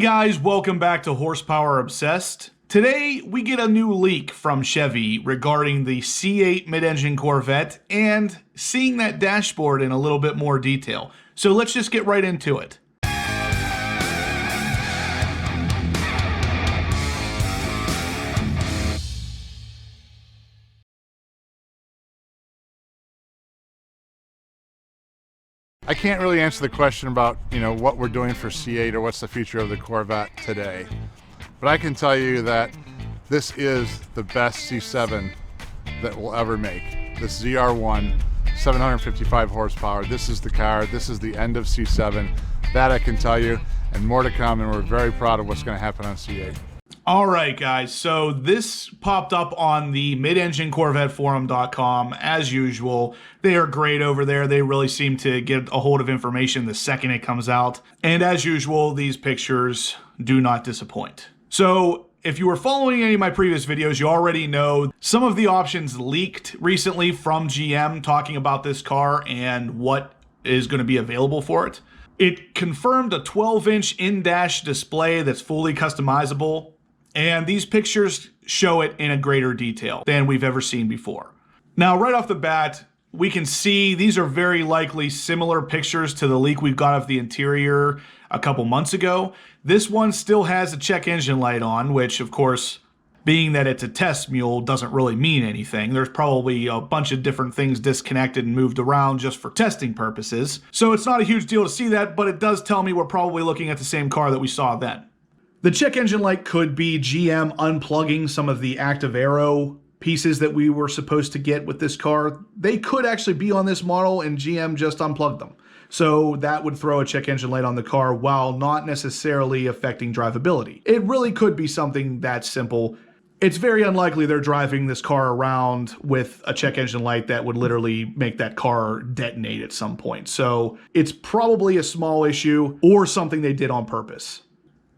guys, welcome back to Horsepower Obsessed. Today we get a new leak from Chevy regarding the C8 mid-engine Corvette and seeing that dashboard in a little bit more detail. So let's just get right into it. I can't really answer the question about, what we're doing for C8 or what's the future of the Corvette today. But I can tell you that this is the best C7 that we'll ever make. This ZR1, 755 horsepower. This is the car. This is the end of C7. That I can tell you, and more to come, and we're very proud of what's going to happen on C8. All right, guys, so this popped up on the midenginecorvetteforum.com as usual. They are great over there. They really seem to get a hold of information the second it comes out. And as usual, these pictures do not disappoint. So if you were following any of my previous videos, you already know some of the options leaked recently from GM talking about this car and what is going to be available for it. It confirmed a 12-inch in-dash display that's fully customizable. And these pictures show it in a greater detail than we've ever seen before. Now, right off the bat, we can see these are very likely similar pictures to the leak we got of the interior a couple months ago. This one still has a check engine light on, which, of course, being that it's a test mule, doesn't really mean anything. There's probably a bunch of different things disconnected and moved around just for testing purposes. So it's not a huge deal to see that, but it does tell me we're probably looking at the same car that we saw then. The check engine light could be GM unplugging some of the active aero pieces that we were supposed to get with this car. They could actually be on this model and GM just unplugged them. So that would throw a check engine light on the car while not necessarily affecting drivability. It really could be something that simple. It's very unlikely they're driving this car around with a check engine light that would literally make that car detonate at some point. So it's probably a small issue or something they did on purpose.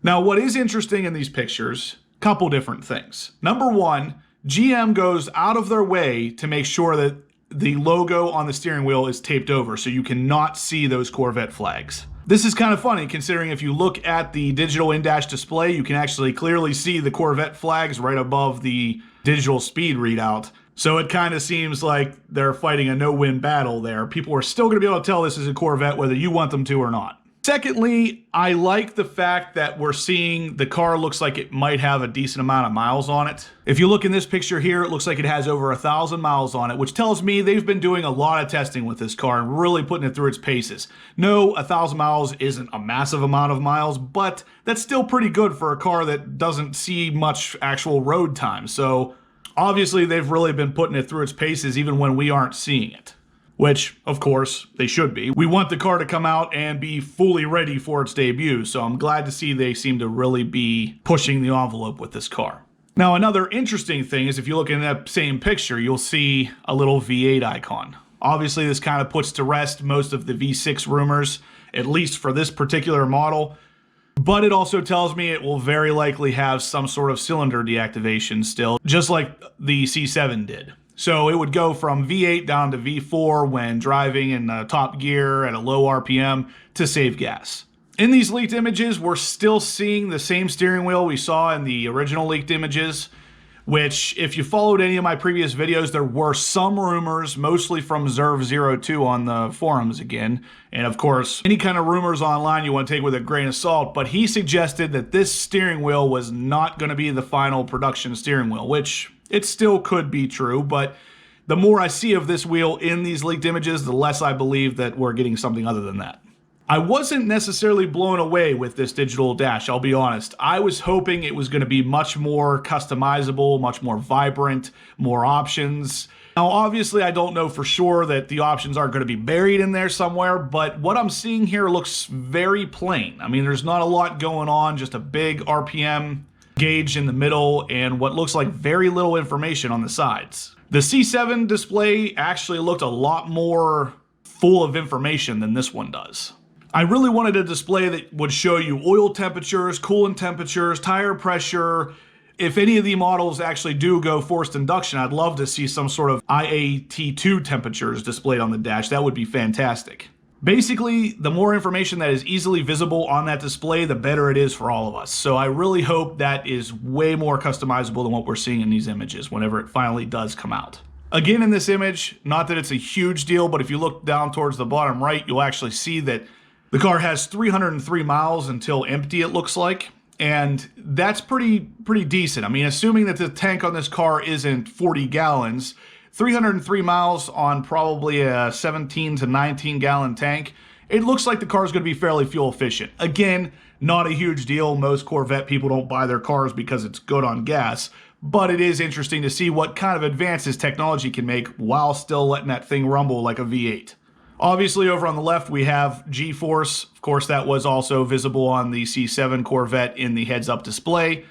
Now, what is interesting in these pictures, couple different things. Number one, GM goes out of their way to make sure that the logo on the steering wheel is taped over so you cannot see those Corvette flags. This is kind of funny considering if you look at the digital in-dash display, you can actually clearly see the Corvette flags right above the digital speed readout. So it kind of seems like they're fighting a no-win battle there. People are still going to be able to tell this is a Corvette whether you want them to or not. Secondly, I like the fact that we're seeing the car looks like it might have a decent amount of miles on it. If you look in this picture here, it looks like it has over 1,000 miles on it, which tells me they've been doing a lot of testing with this car and really putting it through its paces. No, 1,000 miles isn't a massive amount of miles, but that's still pretty good for a car that doesn't see much actual road time. So obviously they've really been putting it through its paces even when we aren't seeing it. Which, of course, they should be. We want the car to come out and be fully ready for its debut, so I'm glad to see they seem to really be pushing the envelope with this car. Now, another interesting thing is if you look in that same picture, you'll see a little V8 icon. Obviously, this kind of puts to rest most of the V6 rumors, at least for this particular model, but it also tells me it will very likely have some sort of cylinder deactivation still, just like the C7 did. So it would go from V8 down to V4 when driving in top gear at a low RPM to save gas. In these leaked images, we're still seeing the same steering wheel we saw in the original leaked images, which if you followed any of my previous videos, there were some rumors, mostly from Zerv02 on the forums again. And of course, any kind of rumors online you want to take with a grain of salt, but he suggested that this steering wheel was not going to be the final production steering wheel, which it still could be true, but the more I see of this wheel in these leaked images, the less I believe that we're getting something other than that. I wasn't necessarily blown away with this digital dash, I'll be honest. I was hoping it was going to be much more customizable, much more vibrant, more options. Now, obviously, I don't know for sure that the options aren't going to be buried in there somewhere, but what I'm seeing here looks very plain. I mean, there's not a lot going on, just a big RPM gauge in the middle and what looks like very little information on the sides. The C7 display actually looked a lot more full of information than this one does. I really wanted a display that would show you oil temperatures, coolant temperatures, tire pressure. If any of the models actually do go forced induction, I'd love to see some sort of IAT2 temperatures displayed on the dash. That would be fantastic. Basically, the more information that is easily visible on that display, the better it is for all of us. So I really hope that is way more customizable than what we're seeing in these images whenever it finally does come out. Again, in this image, not that it's a huge deal, but if you look down towards the bottom right, you'll actually see that the car has 303 miles until empty, it looks like. And that's pretty decent. I mean, assuming that the tank on this car isn't 40 gallons, 303 miles on probably a 17 to 19 gallon tank, it looks like the car is going to be fairly fuel efficient. Again, not a huge deal. Most Corvette people don't buy their cars because it's good on gas, but it is interesting to see what kind of advances technology can make while still letting that thing rumble like a V8. Obviously, over on the left, we have G-force. Of course, that was also visible on the C7 Corvette in the heads-up display.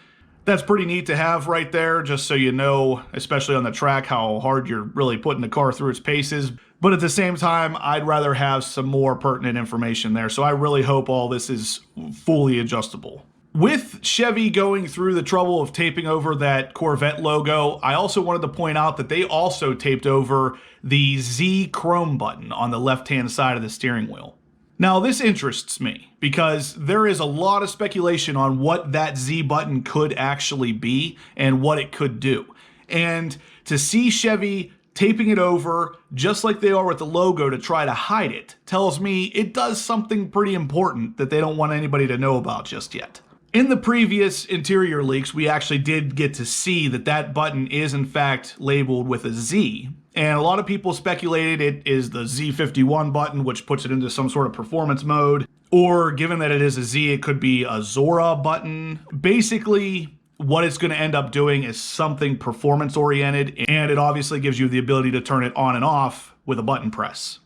That's pretty neat to have right there, just so you know, especially on the track, how hard you're really putting the car through its paces. But at the same time, I'd rather have some more pertinent information there, so I really hope all this is fully adjustable. With Chevy going through the trouble of taping over that Corvette logo, I also wanted to point out that they also taped over the Z Chrome button on the left-hand side of the steering wheel. Now, this interests me because there is a lot of speculation on what that Z button could actually be and what it could do. And to see Chevy taping it over just like they are with the logo to try to hide it tells me it does something pretty important that they don't want anybody to know about just yet. In the previous interior leaks, we actually did get to see that that button is in fact labeled with a Z. And a lot of people speculated it is the Z51 button, which puts it into some sort of performance mode. Or given that it is a Z, it could be a Zora button. Basically, what it's going to end up doing is something performance oriented, and it obviously gives you the ability to turn it on and off with a button press.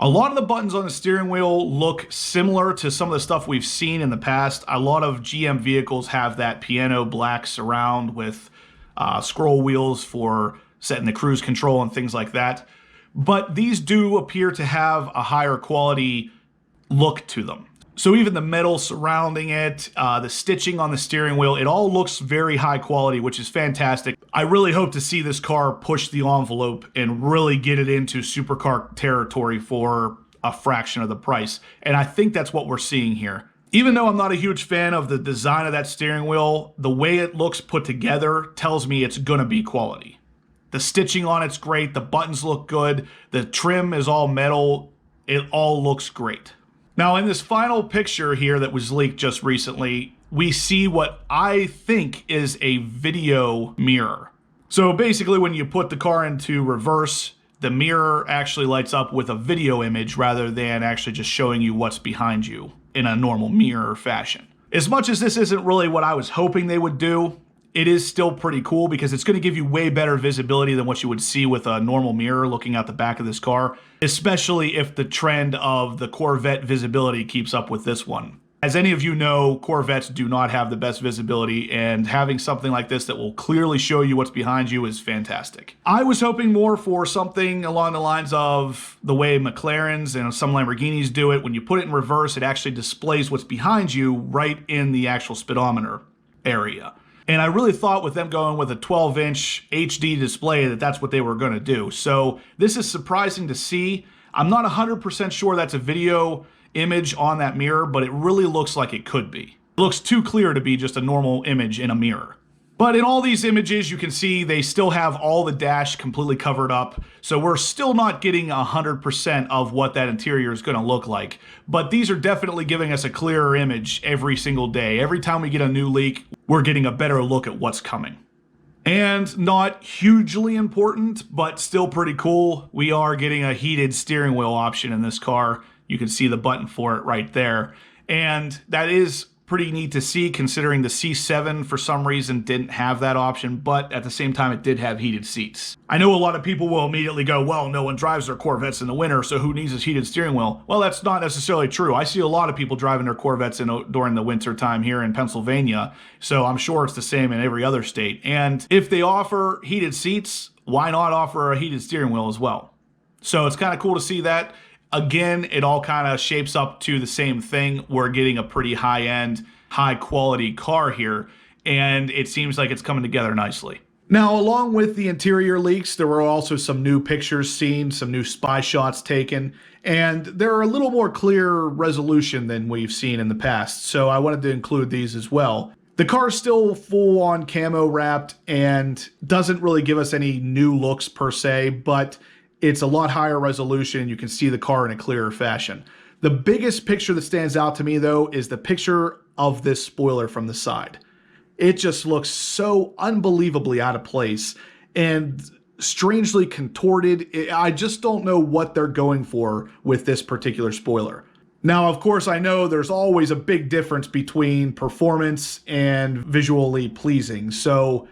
A lot of the buttons on the steering wheel look similar to some of the stuff we've seen in the past. A lot of GM vehicles have that piano black surround with scroll wheels for setting the cruise control and things like that. But these do appear to have a higher quality look to them. So even the metal surrounding it, the stitching on the steering wheel, it all looks very high quality, which is fantastic. I really hope to see this car push the envelope and really get it into supercar territory for a fraction of the price. And I think that's what we're seeing here. Even though I'm not a huge fan of the design of that steering wheel, the way it looks put together tells me it's gonna be quality. The stitching on it's great, the buttons look good, the trim is all metal, it all looks great. Now, in this final picture here that was leaked just recently, we see what I think is a video mirror. So basically, when you put the car into reverse, the mirror actually lights up with a video image rather than actually just showing you what's behind you in a normal mirror fashion. As much as this isn't really what I was hoping they would do, it is still pretty cool because it's going to give you way better visibility than what you would see with a normal mirror looking out the back of this car, especially if the trend of the Corvette visibility keeps up with this one. As any of you know, Corvettes do not have the best visibility, and having something like this that will clearly show you what's behind you is fantastic. I was hoping more for something along the lines of the way McLarens and some Lamborghinis do it. When you put it in reverse, it actually displays what's behind you right in the actual speedometer area. And I really thought with them going with a 12-inch HD display that that's what they were going to do. So this is surprising to see. I'm not 100% sure that's a video image on that mirror, but it really looks like it could be. It looks too clear to be just a normal image in a mirror. But in all these images, you can see they still have all the dash completely covered up. So we're still not getting 100% of what that interior is going to look like. But these are definitely giving us a clearer image every single day. Every time we get a new leak, we're getting a better look at what's coming. And not hugely important, but still pretty cool, we are getting a heated steering wheel option in this car. You can see the button for it right there. And that is pretty neat to see, considering the C7 for some reason didn't have that option, but at the same time it did have heated seats. I know a lot of people will immediately go, well, no one drives their Corvettes in the winter, so who needs this heated steering wheel? Well, that's not necessarily true. I see a lot of people driving their Corvettes during the winter time here in Pennsylvania, so I'm sure it's the same in every other state. And if they offer heated seats, why not offer a heated steering wheel as well? So it's kind of cool to see that. Again, it all kind of shapes up to the same thing. We're getting a pretty high-end, high-quality car here, and it seems like it's coming together nicely. Now, along with the interior leaks, there were also some new pictures seen, some new spy shots taken, and they're a little more clear resolution than we've seen in the past, so I wanted to include these as well. The car is still full on camo wrapped and doesn't really give us any new looks per se, but it's a lot higher resolution. You can see the car in a clearer fashion. The biggest picture that stands out to me, though, is the picture of this spoiler from the side. It just looks so unbelievably out of place and strangely contorted. I just don't know what they're going for with this particular spoiler. Now, of course, I know there's always a big difference between performance and visually pleasing. So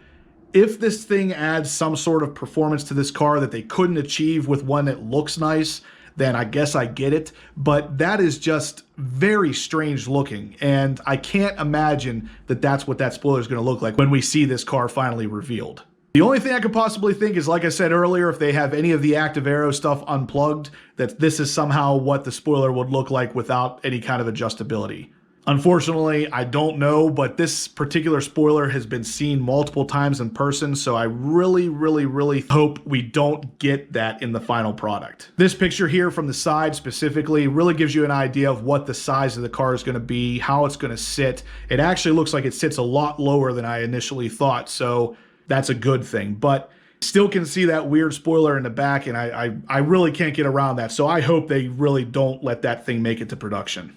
if this thing adds some sort of performance to this car that they couldn't achieve with one that looks nice, then I guess I get it. But that is just very strange looking. And I can't imagine that that's what that spoiler is going to look like when we see this car finally revealed. The only thing I could possibly think is, like I said earlier, if they have any of the active aero stuff unplugged, that this is somehow what the spoiler would look like without any kind of adjustability. Unfortunately, I don't know, but this particular spoiler has been seen multiple times in person, so I really hope we don't get that in the final product. This picture here from the side specifically really gives you an idea of what the size of the car is going to be, how it's going to sit. It actually looks like it sits a lot lower than I initially thought, so that's a good thing. But still can see that weird spoiler in the back, and I really can't get around that, so I hope they really don't let that thing make it to production.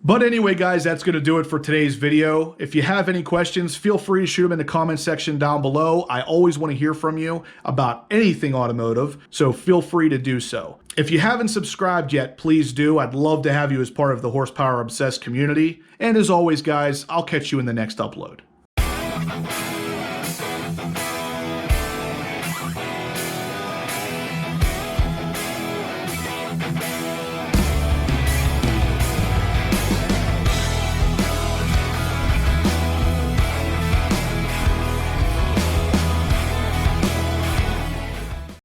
But anyway, guys, that's going to do it for today's video. If you have any questions, feel free to shoot them in the comment section down below. I always want to hear from you about anything automotive, so feel free to do so. If you haven't subscribed yet, please do. I'd love to have you as part of the Horsepower Obsessed community. And as always, guys, I'll catch you in the next upload.